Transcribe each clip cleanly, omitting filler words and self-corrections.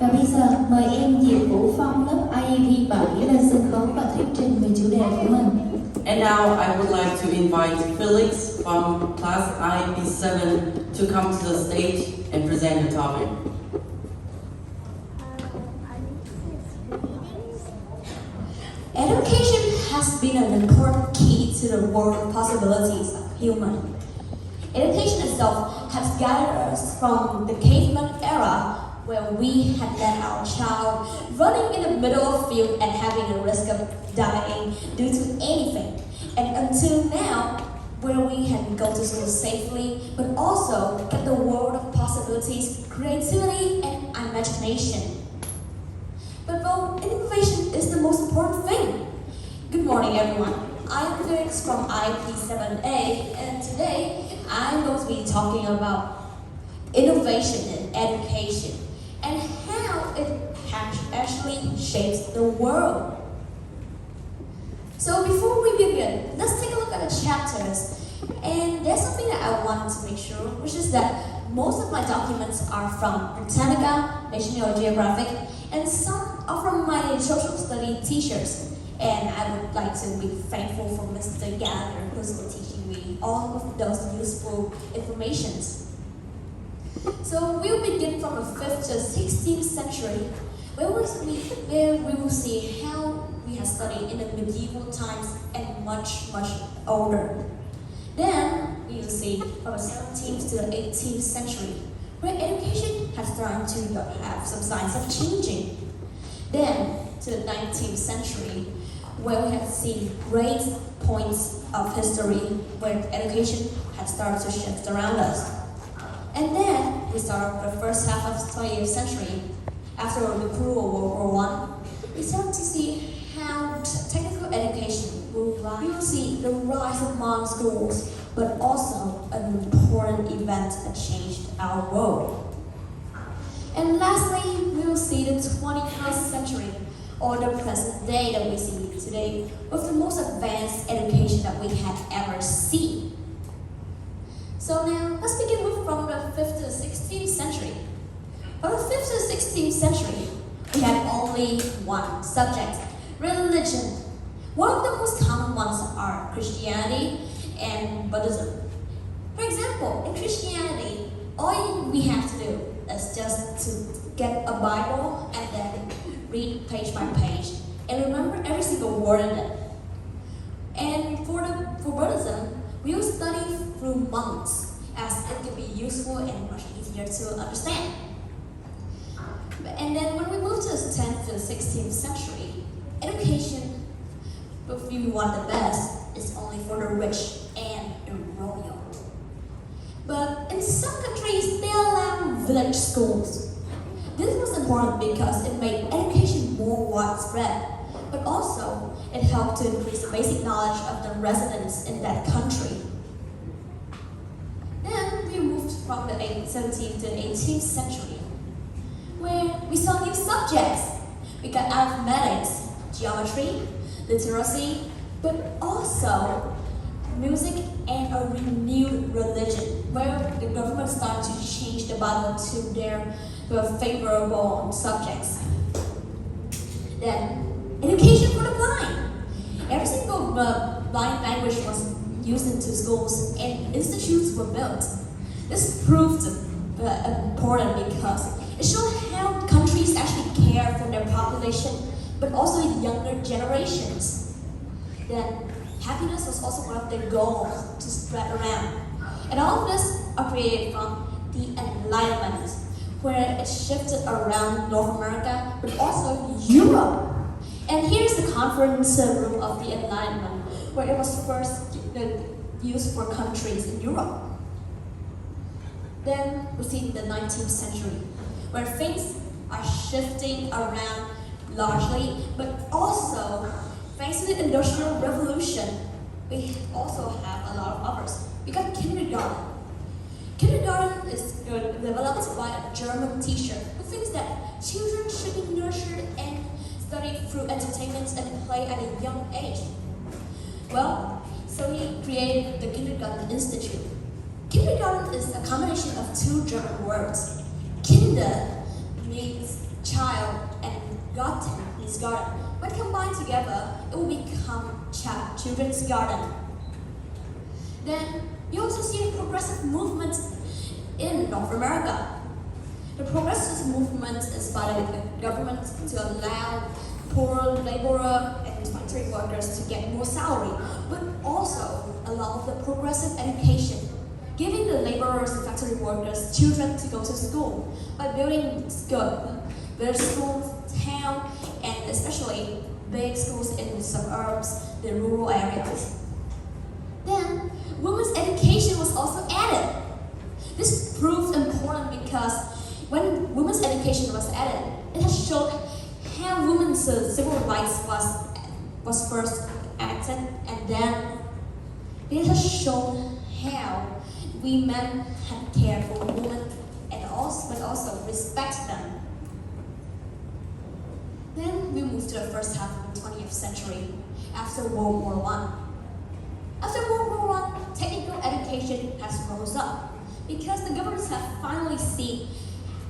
Và bây giờ mời em Diệp Vũ Phong lớp IAP 7 lên sân khấu và thuyết trình về chủ đề của mình. And now I would like to invite Felix from class IAP 7 to come to the stage and present the topic. Education has been an important key to the world of possibilities of human. Education itself has guided us from the caveman era, where we had let our child running in the middle of the field and having a risk of dying due to anything, and until now, where we can go to school safely, but also get the world of possibilities, creativity, and imagination. But though innovation is the most important thing. Good morning, everyone. I'm Felix from IAP 7A, and today I'm going to be talking about innovation in education and how it actually shapes the world. So before we begin, let's take a look at the chapters. And there's something that I wanted to make sure, which is that most of my documents are from Britannica, National Geographic, and some are from my social study teachers. And I would like to be thankful for Mr. Gallagher, who's been teaching me all of those useful informations. So we'll begin from the 5th to 16th century, where we will see how we have studied in the medieval times and much older. Then we will see from the 17th to the 18th century, where education has started to have some signs of changing. Then to the 19th century, where we have seen great points of history where education had started to shift around us. And then we start the first half of the 20th century, after the cruel World War I, we start to see how technical education will rise. We will see the rise of modern schools, but also an important event that changed our world. And lastly, we will see the 21st century, or the present day that we see today, with the most advanced education that we had ever seen. So now, let's begin with from the 5th to the 16th century. From the 5th to the 16th century, we had only one subject, religion. One of the most common ones are Christianity and Buddhism. For example, in Christianity, all we have to do is just to get a Bible and then read page by page and remember every single word in it. And for Buddhism, we will study through monks, as it can be useful and much easier to understand. And then when we move to the 10th to the 16th century, education, if you want the best, is only for the rich and the royal. But in some countries, they allow village schools. This was important because it made education more widespread, but also it helped to increase the basic knowledge of the residents in that country. Then we moved from the 17th to the 18th century, where we saw new subjects. We got arithmetics, geometry, literacy, but also music and a renewed religion, where the government started to change the Bible to their favorable subjects. Then, education for the blind. Every single blind language was used into schools and institutes were built. This proved important because it showed how countries actually care for their population, but also the younger generations. Then, happiness was also one of their goals to spread around. And all of this are created from the Enlightenment, where it shifted around North America, but also Europe. And here's the conference room of the Enlightenment, where it was first used for countries in Europe. Then we see the 19th century, where things are shifting around largely, but also thanks to the Industrial Revolution, we also have a lot of others. We got kindergarten. Kindergarten is developed by a German teacher who thinks that children should be nurtured and studied through entertainment and play at a young age. Well, so he created the Kindergarten Institute. Kindergarten is a combination of two German words. Kinder means child and garden, his garden. When combined together, it will become children's garden. Then you also see the progressive movement in North America. The progressive movement inspired the government to allow poor laborer and factory workers to get more salary, but also allow the progressive education, giving the laborers and factory workers children to go to school by building schools, town, and especially big schools in the suburbs, the rural areas. Then, women's education was also added. This proved important because when women's education was added, it has shown how women's civil rights was first acted, and then it has shown how we men had care for women and also respect them. Then we move to the first half of the 20th century, after World War I. After World War I, technical education has rose up because the governments have finally seen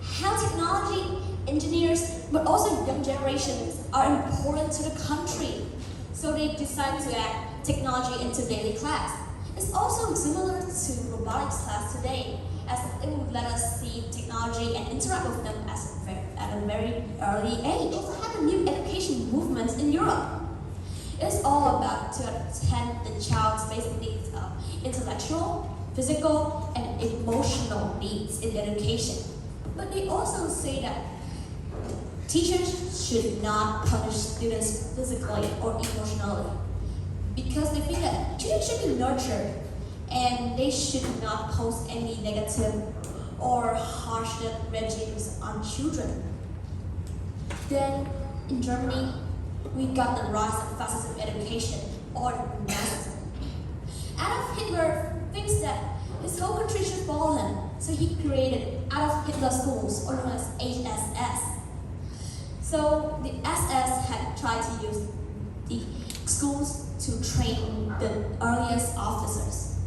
how technology, engineers, but also young generations are important to the country. So they decide to add technology into daily class. It's also similar to robotics class today, as it would let us see technology and interact with them at a very early age. We also had a new education movement in Europe. It's all about to attend the child's basic needs of intellectual, physical, and emotional needs in education. But they also say that teachers should not punish students physically or emotionally, because they think that children should be nurtured and they should not pose any negative or harsh regimes on children. Then in Germany, we got the rise of fascism education, or Nazism. Adolf Hitler thinks that his whole country should follow him, so he created Adolf Hitler schools, or known as HSS. So the SS had tried to use the schools to train the earliest officers.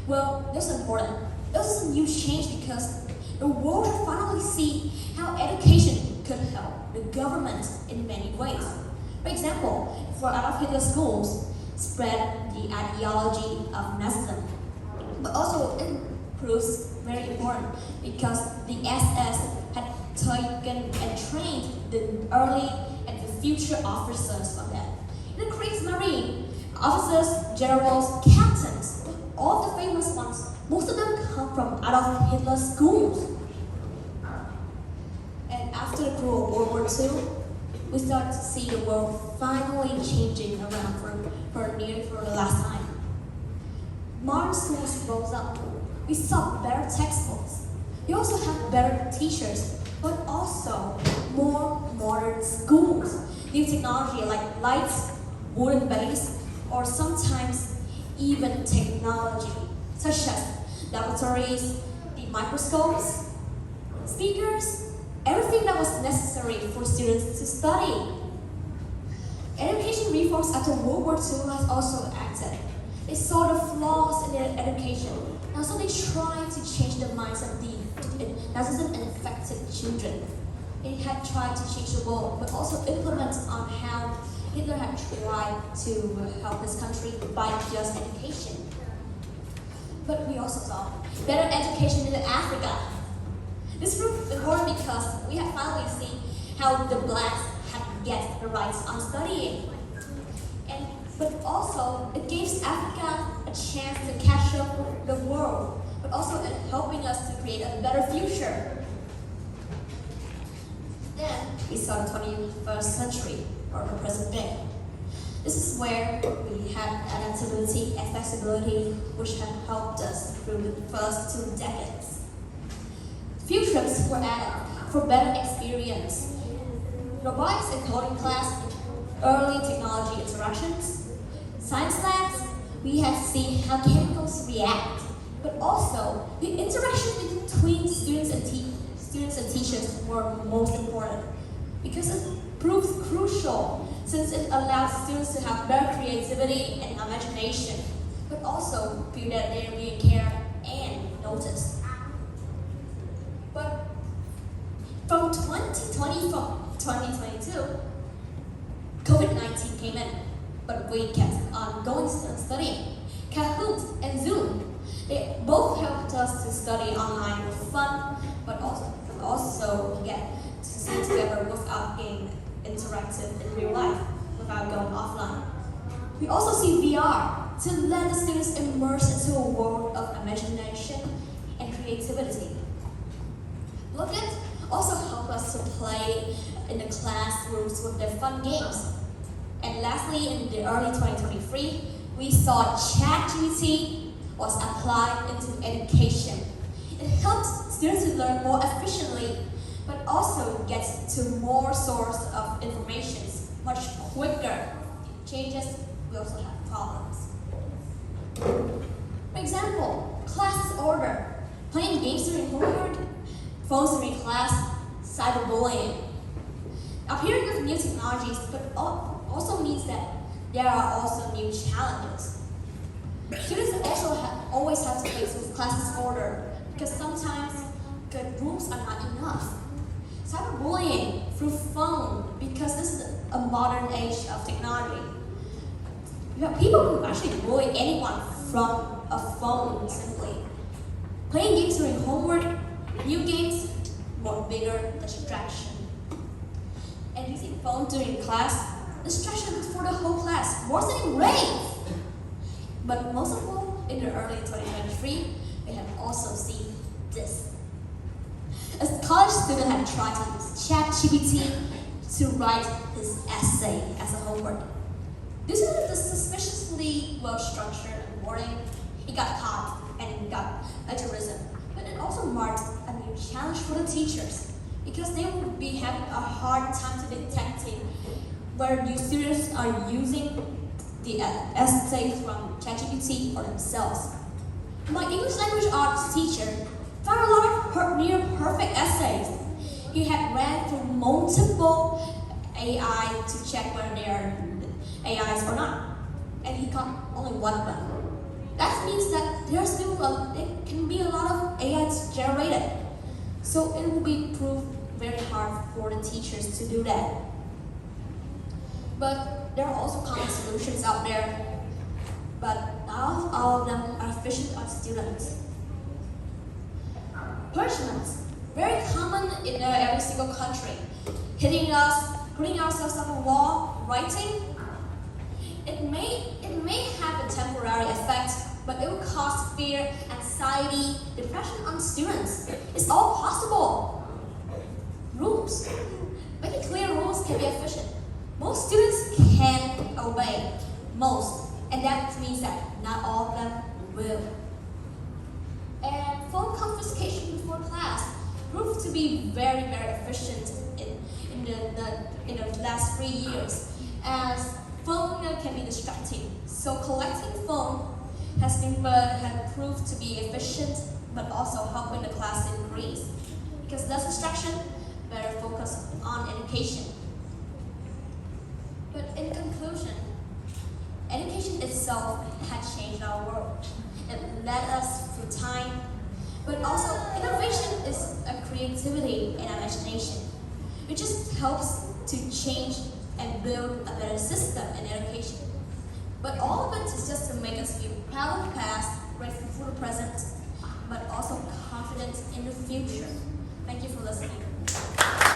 Well, this is important. This is a huge change because the world had finally seen how education could help the government in many ways. For example, for Adolf Hitler schools, spread the ideology of Nazism. But also it proves very important because the SS had taken and trained the early and the future officers of that. In the Kriegsmarine, officers, generals, captains, all the famous ones, most of them come from Adolf Hitler schools. And after the cruel World War II, we start to see the world finally changing around for the last time. Modern schools rose up. We saw better textbooks. We also have better teachers, but also more modern schools. New technology like lights, wooden base, or sometimes even technology, such as laboratories, the microscopes, speakers, everything that was necessary for students to study. Education reforms after World War II has also acted. They saw the flaws in their education, and so they tried to change the minds of the Nazism and infected children. They had tried to change the world, but also implement on how Hitler had tried to help his country by just education. But we also saw better education in Africa. This proved important because we have finally seen how the blacks had get the rights on studying. But also, it gives Africa a chance to catch up with the world, but also helping us to create a better future. Then we saw the 21st century, or the present day. This is where we have adaptability and flexibility, which have helped us through the first 2 decades. Few trips were added for better experience. Robotics and coding class, early technology interactions, science labs, we have seen how chemicals react, but also the interaction between students and teachers were most important because it proves crucial since it allows students to have better creativity and imagination, but also feel that they are being cared and noticed. But from 2020, from 2022, COVID-19 came in, but we kept on going and studying. Kahoot and Zoom, they both helped us to study online with fun, but also get to stay together without being interactive in real life, without going offline. We also see VR to let the students immerse into a world of imagination and creativity. Blogger also help us to play in the classrooms with their fun games. And lastly, in the early 2023, we saw ChatGPT was applied into education. It helps students to learn more efficiently, but also gets to more source of information much quicker. Changes, we also have problems. For example, classes order, playing games during homework, phones during class, cyberbullying. Appearing with new technologies, but also means that there are also new challenges. Students always have to face with classes order because sometimes the rules are not enough. Cyberbullying through phone, because this is a modern age of technology. You have people who actually bully anyone from a phone simply. Playing games during homework, new games, more bigger distraction. And using phone during class, distraction for the whole class, worse than rain. But most of all, in the early 2023, we have also seen this. A college student had tried to use ChatGPT to write his essay as a homework. Due to the suspiciously well-structured wording, he got caught and got plagiarism. But it also marked a new challenge for the teachers because they would be having a hard time to detecting where new students are using the essays from ChatGPT for themselves. My English language arts teacher found a lot of near perfect essays. He had ran through multiple AI to check whether they are AIs or not, and he got only one of them. That means that there can be a lot of AIs generated, so it will be proved very hard for the teachers to do that. But there are also common solutions out there, but not all of them are efficient on students. Punishments, very common in every single country. Hitting us, putting ourselves on a wall, writing. It may have a temporary effect, but it will cause fear, anxiety, depression on students. It's all possible. Rules. Making clear rules can be efficient. Most students can obey, most, and that means that not all of them will. And phone confiscation before class proved to be very, very efficient in the last 3 years, as phone can be distracting. So collecting phone has proved to be efficient, but also helping the class increase. Because less distraction, better focus on education. But in conclusion, education itself has changed our world. It led us through time, but also innovation is a creativity and imagination. It just helps to change and build a better system in education. But all of it is just to make us feel proud of the past, grateful for the present, but also confident in the future. Thank you for listening.